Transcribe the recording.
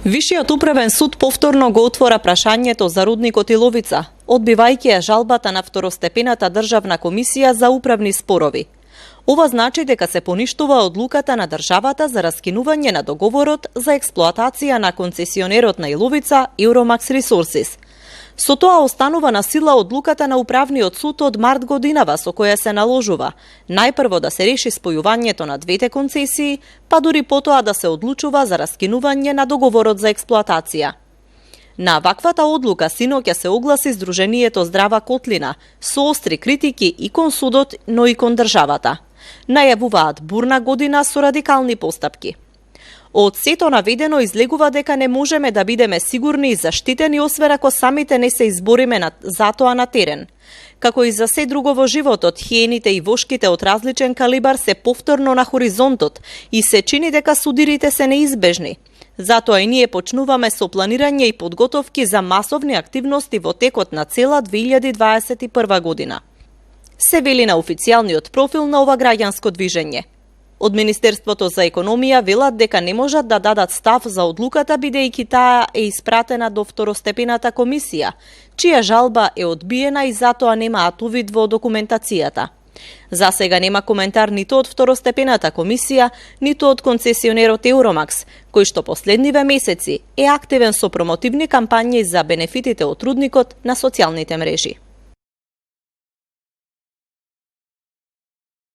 Вишиот управен суд повторно го отвора прашањето за рудникот Иловица, одбивајќи ја жалбата на второстепената државна комисија за управни спорови. Ова значи дека се поништува одлуката на државата за раскинување на договорот за експлоатација на концесионерот на Иловица Euromax Resources. Со тоа останува на сила одлуката на управниот суд од март годинава со која се наложува најпрво да се реши спојувањето на двете концесии, па дури потоа да се одлучува за раскинување на договорот за експлоатација. На ваквата одлука синоќа се огласи Сдруженијето Здрава Котлина со остри критики и кон судот, но и кон државата. Најавуваат бурна година со радикални постапки. Од сето наведено излегува дека не можеме да бидеме сигурни и заштитени освен ако самите не се избориме за тоа на терен. Како и за се друго во животот, хиените и вошките од различен калибар се повторно на хоризонтот и се чини дека судирите се неизбежни. Затоа и ние почнуваме со планирање и подготовки за масовни активности во текот на цела 2021 година. Се вели на официјалниот профил на ова граѓанско движење. Од Министерството за економија велат дека не можат да дадат став за одлуката бидејќи таа е испратена до второстепената комисија, чија жалба е одбиена и затоа немаат увид во документацијата. За сега нема коментар ниту од второстепената комисија, ниту од концесионерот Euromax, кој што последниве месеци е активен со промотивни кампањи за бенефитите од рудникот на социјалните мрежи.